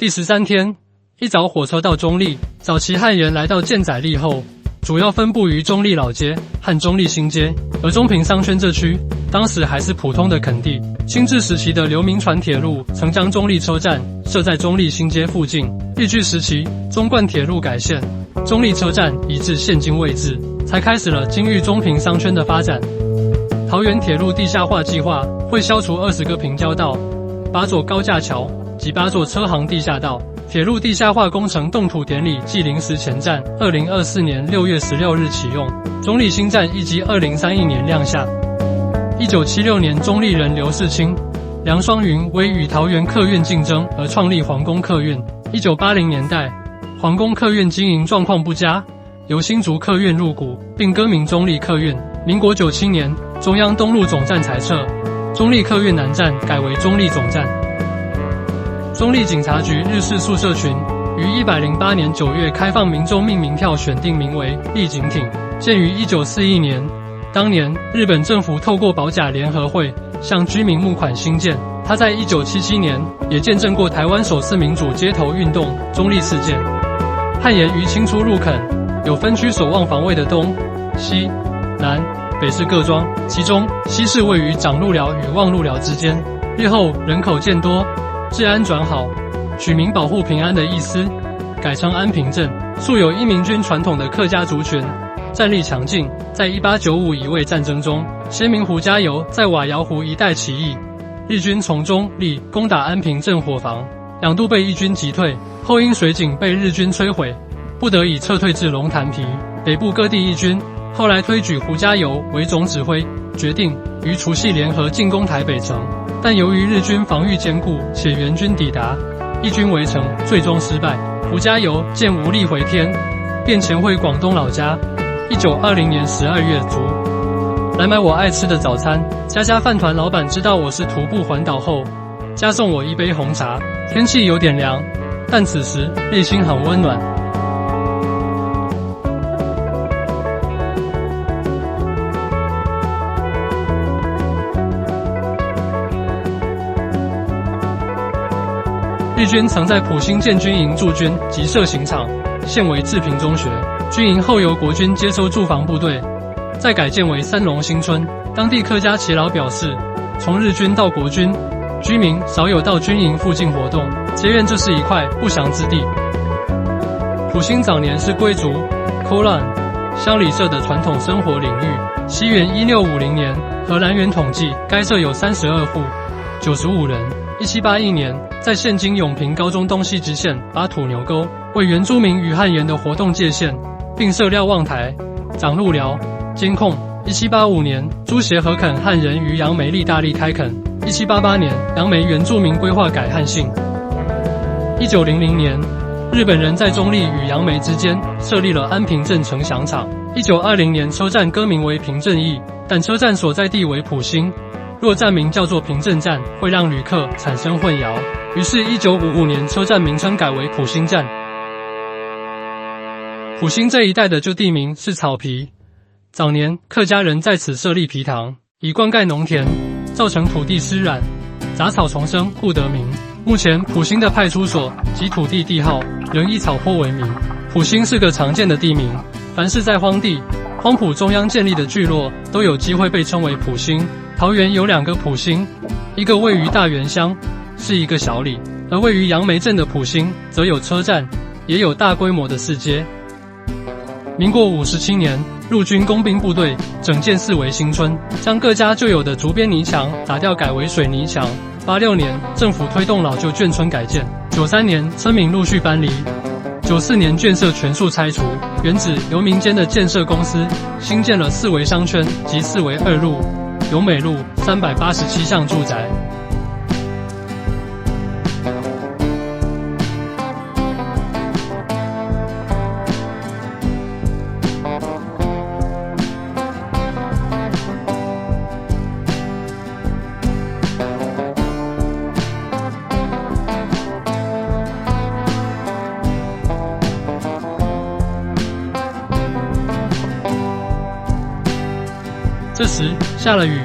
第13天，一早火车到中立。早期汉人来到建载地后，主要分布于中立老街和中立新街，而中平商圈这区当时还是普通的垦地。清治时期的刘铭传铁路曾将中立车站设在中立新街附近。日据时期，中贯铁路改线，中立车站移至现今位置，才开始了京豫中平商圈的发展。桃园铁路地下化计划会消除20个平交道、8座高架桥及8座车行地下道。铁路地下化工程动土典礼暨临时前站2024年6月16日启用，中立新站预计2031年亮相。1976年，中立人刘世清、梁双云为与桃园客运竞争而创立皇宫客运。1980年代，皇宫客运经营状况不佳，由新竹客运入股，并更名中立客运。民国97年，中央东路总站裁撤，中立客运南站改为中立总站。中立警察局日式宿舍群于108年9月开放民众命名票选定名为丽景町，建于1941年。当年日本政府透过保甲联合会向居民募款兴建。他在1977年也见证过台湾首次民主街头运动中立事件。汉沿于清初入垦，有分区守望防卫的东、西、南、北市各庄，其中西市位于长鹿寮与望鹿寮之间。日后人口渐多，治安转好，取名保护平安的意思，改称安平镇。素有一民军传统的客家族群，战力强劲。在1895乙未战争中，先民胡家猷在瓦窑湖一带起义，日军从中立攻打安平镇伙房，2度被义军击退，后因水井被日军摧毁，不得已撤退至龙潭皮。北部各地义军后来推举胡家猷为总指挥，决定于除夕联合进攻台北城。但由于日军防御坚固且援军抵达，义军围城最终失败。胡家猷见无力回天，便潜回广东老家。1920年12月卒。来买我爱吃的早餐。家家饭团老板知道我是徒步环岛后，加送我一杯红茶。天气有点凉，但此时内心很温暖。日军曾在埔兴建军营驻军及设刑场，现为治平中学。军营后由国军接收驻防部队，再改建为三龙新村。当地客家耆老表示，从日军到国军，居民少有到军营附近活动，皆愿这是一块不祥之地。埔兴早年是贵族、口浪、乡里社的传统生活领域。西元1650年，荷兰人统计该社有32户，95人。1781年，在现今永平高中东西支线把土牛沟为原住民与汉人的活动界限，并设瞭望台、长鹿寮监控。1785年，朱协和垦汉人于杨梅利大力开垦。1788年，杨梅原住民规划改汉姓。1900年，日本人在中立与杨梅之间设立了安平镇城墙厂。1920年，车站更名为平镇驿，但车站所在地为埔兴。若站名叫做平镇站，会让旅客产生混淆，于是1955年车站名称改为埔兴站。埔兴这一带的旧地名是草皮，早年客家人在此设立皮塘，以灌溉农田，造成土地湿软，杂草丛生，故得名。目前埔兴的派出所及土地地号仍以草坡为名。埔兴是个常见的地名，凡是在荒地、荒埔中央建立的聚落，都有机会被称为埔兴。桃园有2个埔兴，一个位于大园乡，是一个小里，而位于杨梅镇的埔兴，则有车站，也有大规模的市街。民国57年，陆军工兵部队整建四维新村，将各家旧有的竹编泥墙打掉，改为水泥墙。86年，政府推动老旧眷村改建。93年，村民陆续搬离。94年，眷舍全数拆除，原址由民间的建设公司新建了四维商圈及四维2路、永美路387项住宅。这时下了雨，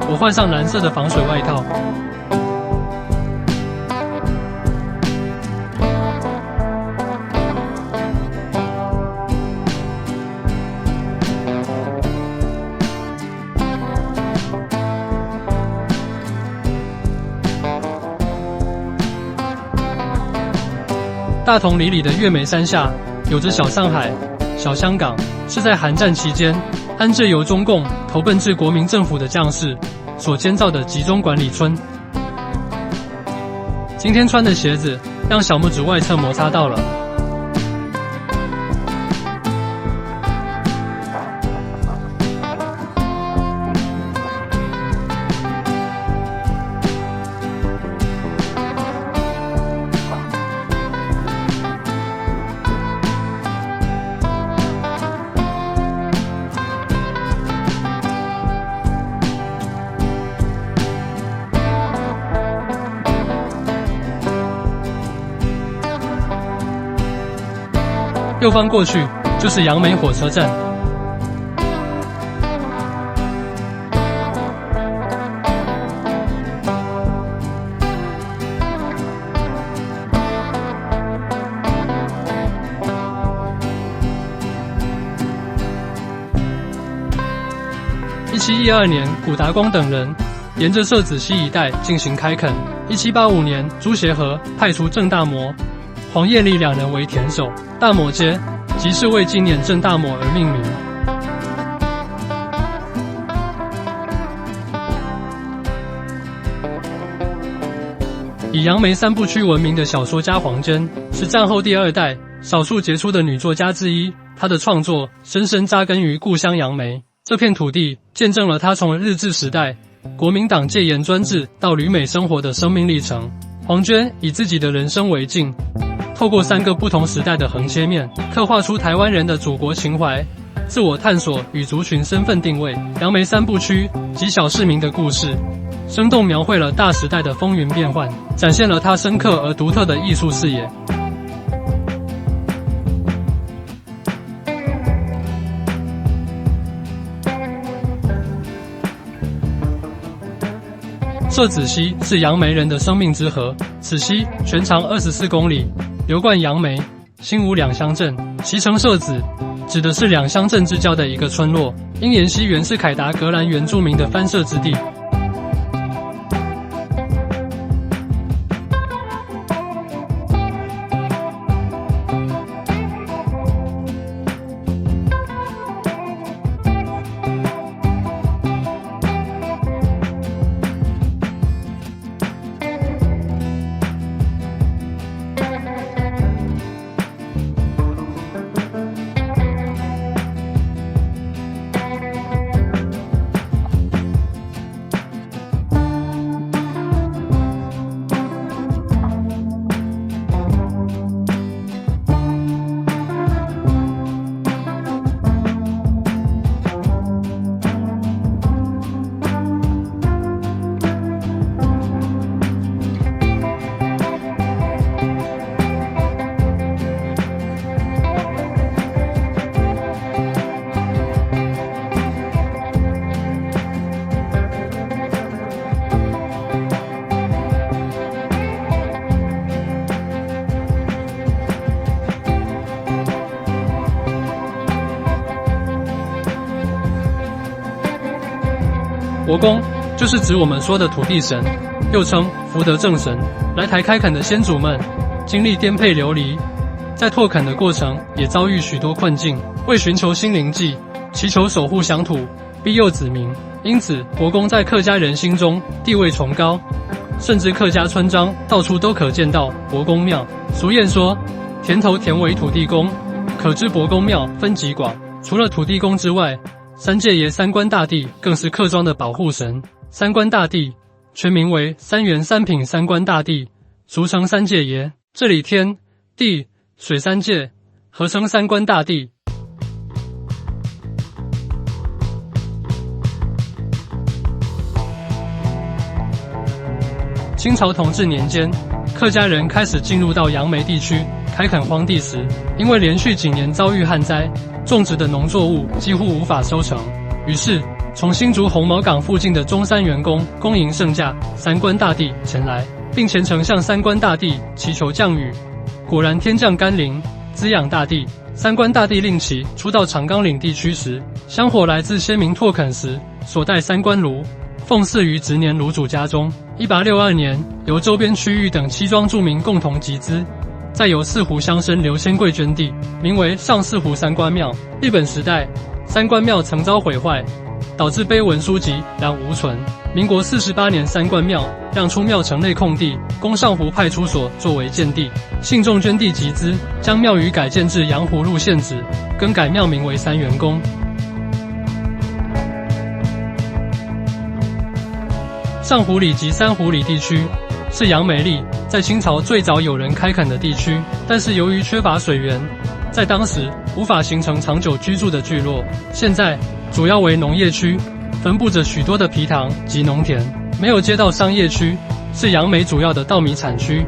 我换上蓝色的防水外套。大同里里的月眉山下，有着小上海、小香港，是在韩战期间安置由中共投奔至国民政府的将士所建造的集中管理村。今天穿的鞋子让小拇指外侧摩擦到了。右方过去就是杨梅火车站。1712年，古达光等人沿着社子溪一带进行开垦。1785年，朱协和派出郑大谟、黄彦礼两人为田守，大谟街即是为纪念郑大谟而命名。以杨梅三部曲闻名的小说家黄娟，是战后第二代少数杰出的女作家之一。她的创作深深扎根于故乡杨梅这片土地，见证了她从日治时代国民党戒严专制到旅美生活的生命历程。黄娟以自己的人生为镜，透过3个不同时代的横切面，刻画出台湾人的祖国情怀、自我探索与族群身份定位。杨梅三部曲及小市民的故事，生动描绘了大时代的风云变幻，展现了他深刻而独特的艺术视野。社子溪是杨梅人的生命之河，此溪全长24公里，流贯杨梅、新吴两乡镇。其称社子，指的是两乡镇之交的一个村落。因沿溪原是凯达格兰原住民的番社之地。国公就是指我们说的土地神，又称福德正神。来台开垦的先祖们经历颠沛流离，在拓垦的过程也遭遇许多困境，为寻求心灵寄，祈求守护乡土，庇佑子民。因此，国公在客家人心中地位崇高，甚至客家村庄到处都可见到国公庙。俗谚说，田头田尾土地公，可知国公庙分极广。除了土地公之外，三界爷三官大帝更是客庄的保护神。三官大帝全名为三元三品三官大帝，俗称三界爷。这里天、地、水三界合称三官大帝。清朝同治年间，客家人开始进入到杨梅地区开垦荒地时，因为连续几年遭遇旱灾，种植的农作物几乎无法收成，于是从新竹红毛港附近的中山员工恭迎圣驾三官大帝前来，并虔诚向三官大帝祈求降雨。果然天降甘霖，滋养大地。三官大帝令其初到长冈岭地区时，香火来自先民拓垦时所带三官炉，奉祀于执年炉主家中。1862年，由周边区域等7庄住民共同集资，再由四湖乡绅刘千贵捐地，名为上四湖三官庙。日本时代，三官庙曾遭毁坏，导致碑文书籍览无存。民国48年，三官庙让出庙城内空地，供上湖派出所作为建地。信众捐地集资，将庙宇改建至阳湖路现址，更改庙名为三元宫。上湖里及三湖里地区是杨梅里在清朝最早有人开垦的地区，但是由于缺乏水源，在当时无法形成长久居住的聚落。现在主要为农业区，分布着许多的埤塘及农田，没有接到商业区，是杨梅主要的稻米产区。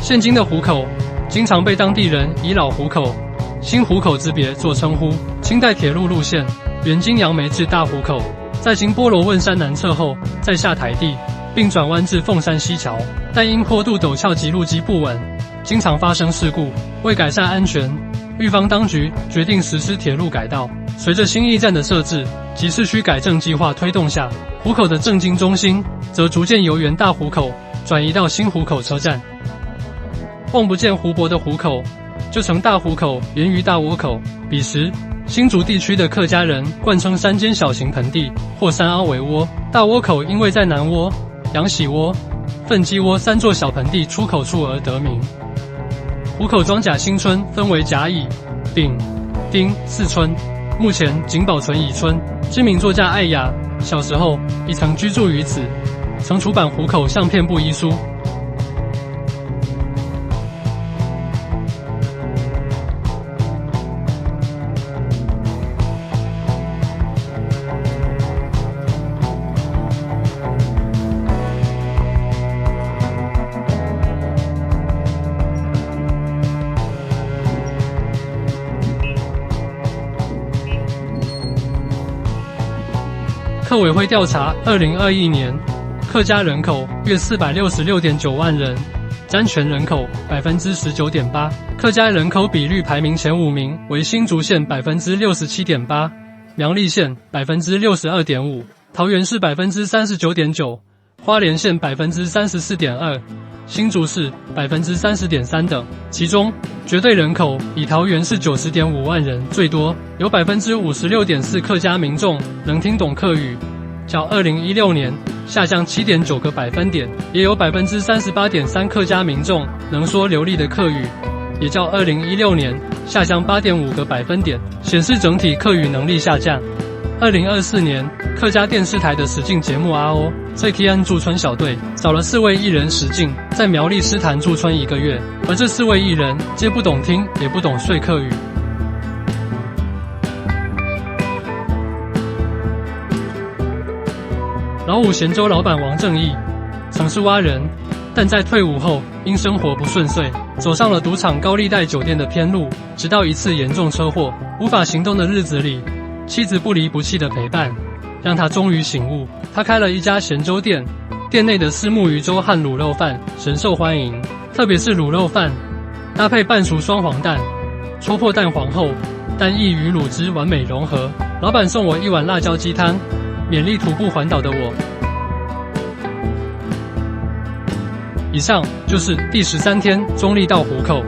现今的湖口经常被当地人以老湖口、新湖口之别作称呼。清代铁路路线原经杨梅至大湖口，在经波罗汶山南侧后，再下台地，并转弯至凤山西桥，但因坡度陡峭及路基不稳，经常发生事故。为改善安全，豫方当局决定实施铁路改道。随着新驿站的设置及市区改正计划推动下，湖口的政经中心则逐渐由原大湖口转移到新湖口车站。望不见湖泊的湖口，就成大湖口，源于大窝口。彼时，新竹地区的客家人惯称山间小型盆地或山凹为窝。大窝口因为在南窝、杨喜窝、奋基窝三座小盆地出口处而得名。湖口庄甲新村分为甲乙、丙、丁四村，目前仅保存乙村。知名作家艾雅小时候已曾居住于此，曾出版湖口相片部一书。客委会调查，2021年客家人口约466.9万人，占全人口19.8%。客家人口比率排名前5名为新竹县67.8%，苗栗县62.5%，桃园市39.9%，花莲县34.2%，新竹市30.3%等。其中，绝对人口以桃园市90.5万人最多，有56.4%客家民众能听懂客语，较2016年下降7.9个百分点；也有38.3%客家民众能说流利的客语，也较2016年下降8.5个百分点，显示整体客语能力下降。2024年，客家电视台的实境节目《阿欧》在基安驻村小队找了4位艺人实境，在苗栗诗坛驻村1个月，而这4位艺人皆不懂听，也不懂说客语。老五咸州老板王正义曾是蛙人，但在退伍后因生活不顺遂，走上了赌场高利贷酒店的偏路，直到一次严重车祸，无法行动的日子里，妻子不离不弃的陪伴，让他终于醒悟。他开了一家咸粥店，店内的虱目鱼粥和卤肉饭深受欢迎，特别是卤肉饭搭配半熟双黄蛋，戳破蛋黄后，蛋液与卤汁完美融合。老板送我1碗辣椒鸡汤，勉励徒步环岛的我。以上就是第13天中立到湖口。